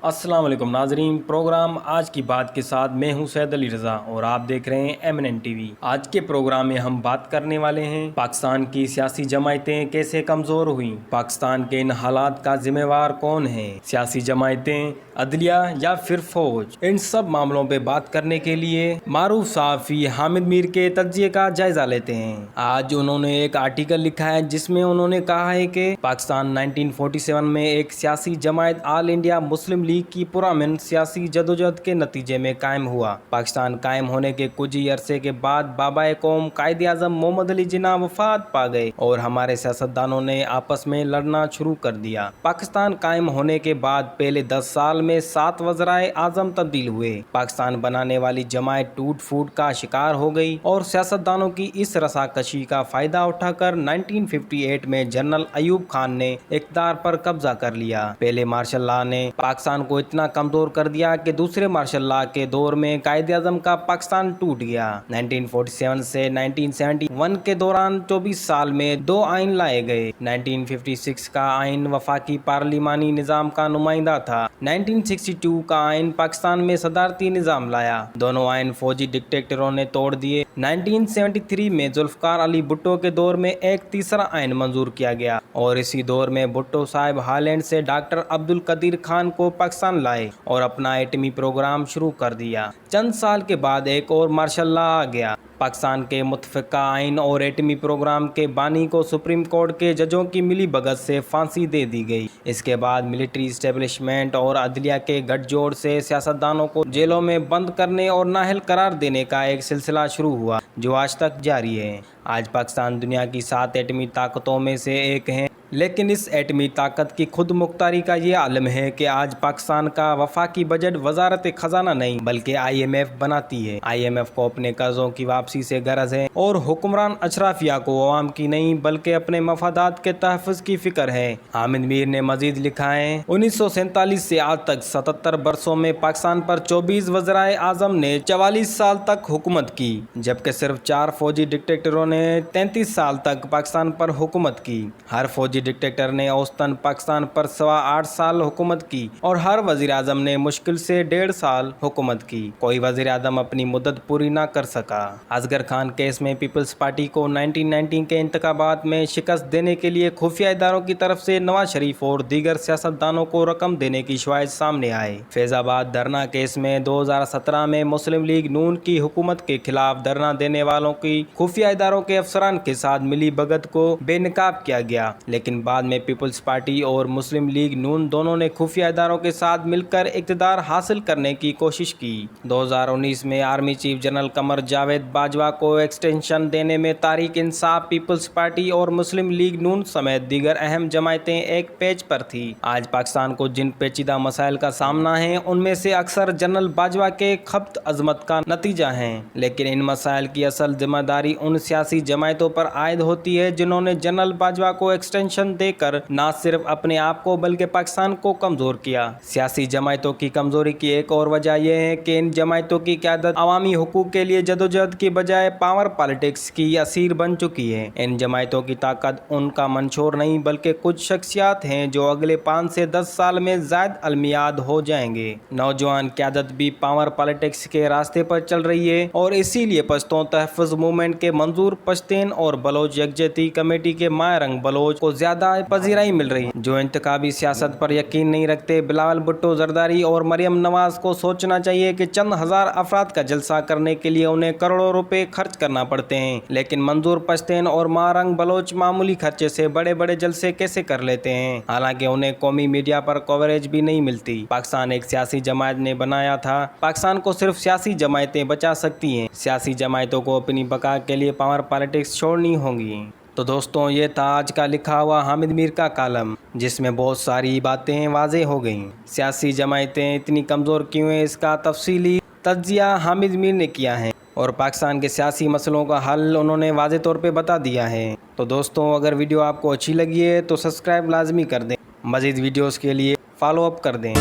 السلام علیکم ناظرین، پروگرام آج کی بات کے ساتھ میں ہوں سید علی رضا اور آپ دیکھ رہے ہیں MNN ٹی وی۔ آج کے پروگرام میں ہم بات کرنے والے ہیں پاکستان کی سیاسی جماعتیں کیسے کمزور ہوئیں، پاکستان کے ان حالات کا ذمہ وار کون ہے، سیاسی جماعتیں، عدلیہ یا پھر فوج۔ ان سب معاملوں پہ بات کرنے کے لیے معروف صحافی حامد میر کے تجزیے کا جائزہ لیتے ہیں۔ آج انہوں نے ایک آرٹیکل لکھا ہے جس میں انہوں نے کہا ہے کہ پاکستان 1947 میں ایک سیاسی جماعت آل انڈیا مسلم لیگ کی پرامن سیاسی جدوجہد کے نتیجے میں قائم ہوا۔ پاکستان قائم ہونے کے کچھ ہی عرصے کے بعد بابا قوم قائد اعظم محمد علی جناح وفات پا گئے اور ہمارے سیاستدانوں نے آپس میں لڑنا شروع کر دیا۔ پاکستان قائم ہونے کے بعد پہلے 10 سال میں 7 وزرائے اعظم تبدیل ہوئے۔ پاکستان بنانے والی جماعت ٹوٹ پھوٹ کا شکار ہو گئی اور سیاستدانوں کی اس رساکشی کا فائدہ اٹھا کر 1958 میں جنرل ایوب خان نے اقتدار پر قبضہ کر لیا۔ پہلے مارشل لاء نے پاکستان کو اتنا کمزور کر دیا کہ دوسرے مارشل لاء کے دور میں قائد اعظم کا پاکستان ٹوٹ گیا۔ 1947 سے 1971 کے دوران 24 سال میں 2 آئین لائے گئے۔ 1956 کا آئین وفاقی پارلیمانی نظام کا نمائندہ تھا۔ 1962 کا آئین پاکستان میں صدارتی نظام لایا۔ دونوں آئین فوجی ڈکٹیٹروں نے توڑ دیے۔ 1973 میں ذوالفقار علی بھٹو کے دور میں ایک تیسرا آئین منظور کیا گیا اور اسی دور میں بھٹو صاحب ہالینڈ سے ڈاکٹر عبد القدیر خان کو پاکستان لائے اور اپنا ایٹمی پروگرام شروع کر دیا۔ چند سال کے بعد ایک اور مارشل لاء آ گیا۔ پاکستان کے متفقہ آئین اور ایٹمی پروگرام کے بانی کو سپریم کورٹ کے ججوں کی ملی بھگت سے پھانسی دے دی گئی۔ اس کے بعد ملٹری اسٹیبلشمنٹ اور عدلیہ کے گٹھ جوڑ سے سیاستدانوں کو جیلوں میں بند کرنے اور نااہل قرار دینے کا ایک سلسلہ شروع ہوا جو آج تک جاری ہے۔ آج پاکستان دنیا کی 7 ایٹمی طاقتوں میں سے ایک ہے، لیکن اس ایٹمی طاقت کی خود مختاری کا یہ عالم ہے کہ آج پاکستان کا وفاقی بجٹ وزارت خزانہ نہیں بلکہ IMF بناتی ہے۔ IMF کو اپنے قرضوں کی واپسی سے غرض ہے اور حکمران اشرافیہ کو عوام کی نہیں بلکہ اپنے مفادات کے تحفظ کی فکر ہے۔ حامد میر نے مزید لکھا ہے، 1947 سے آج تک 77 برسوں میں پاکستان پر 24 وزرائے اعظم نے 44 سال تک حکومت کی، جبکہ صرف 4 فوجی ڈکٹیٹروں نے 33 سال تک پاکستان پر حکومت کی۔ ہر فوجی ڈکٹیٹر نے اوسطاً پاکستان پر 8.25 سال حکومت کی اور ہر وزیر اعظم نے مشکل سے 1.5 سال حکومت کی۔ کوئی وزیر اعظم اپنی مدت پوری نہ کر سکا۔ اصغر خان کیس میں پیپلز پارٹی کو 1990 کے انتخابات میں شکست دینے کے لیے خفیہ اداروں کی طرف سے نواز شریف اور دیگر سیاستدانوں کو رقم دینے کی شواہد سامنے آئے۔ فیض آباد دھرنا کیس میں 2017 میں مسلم لیگ نون کی حکومت کے خلاف دھرنا دینے والوں کی خفیہ اداروں کے افسران کے ساتھ ملی بھگت کو بے نقاب کیا گیا، لیکن بعد میں پیپلز پارٹی اور مسلم لیگ نون دونوں نے خفیہ اداروں کے ساتھ مل کر اقتدار حاصل کرنے کی کوشش کی۔ 2019 میں army chief general Qamar Javed Bajwa کو ایکسٹینشن دینے میں تحریک انصاف، پیپلز پارٹی اور مسلم لیگ نون سمیت دیگر اہم جماعتیں ایک پیج پر تھیں۔ آج پاکستان کو جن پیچیدہ مسائل کا سامنا ہے ان میں سے اکثر جنرل باجوہ کے خبت عظمت کا نتیجہ ہیں، لیکن ان مسائل کی اصل ذمہ داری ان سیاسی جماعتوں پر عائد ہوتی ہے جنہوں نے جنرل باجوہ کو ایکسٹینشن دے کر نہ صرف اپنے آپ کو بلکہ پاکستان کو کمزور کیا۔ سیاسی جماعتوں کی کمزوری کی ایک اور وجہ یہ ہے کہ ان جماعتوں کی قیادت عوامی حقوق کے لیے جدوجہد کی بجائے پاور پالیٹکس کی اسیر بن چکی ہے۔ ان جماعتوں کی طاقت ان کا منشور نہیں بلکہ کچھ شخصیات ہیں جو اگلے 5 سے 10 سال میں زائد المیعاد ہو جائیں گے۔ نوجوان قیادت بھی پاور پالیٹکس کے راستے پر چل رہی ہے اور اسی لیے پشتون تحفظ موومنٹ کے منظور پشتین اور بلوچ یکجہتی کمیٹی کے ماہ رنگ بلوچ کو زیادہ پذیرائی مل رہی ہے۔ جو انتخابی سیاست پر یقین نہیں رکھتے، بلاول بھٹو زرداری اور مریم نواز کو سوچنا چاہیے کہ چند ہزار افراد کا جلسہ کرنے کے لیے انہیں کروڑوں روپے خرچ کرنا پڑتے ہیں، لیکن منظور پشتین اور ماہ رنگ بلوچ معمولی خرچے سے بڑے بڑے جلسے کیسے کر لیتے ہیں، حالانکہ انہیں قومی میڈیا پر کوریج بھی نہیں ملتی۔ پاکستان ایک سیاسی جماعت نے بنایا تھا، پاکستان کو صرف سیاسی جماعتیں بچا سکتی ہیں۔ سیاسی جماعتوں کو اپنی بقا کے لیے پاور پالیٹکس چھوڑنی ہوگی۔ تو دوستوں، یہ تھا آج کا لکھا ہوا حامد میر کا کالم، جس میں بہت ساری باتیں واضح ہو گئیں۔ سیاسی جماعتیں اتنی کمزور کیوں ہیں، اس کا تفصیلی تجزیہ حامد میر نے کیا ہے اور پاکستان کے سیاسی مسئلوں کا حل انہوں نے واضح طور پہ بتا دیا ہے۔ تو دوستوں، اگر ویڈیو آپ کو اچھی لگی ہے تو سبسکرائب لازمی کر دیں، مزید ویڈیوز کے لیے فالو اپ کر دیں۔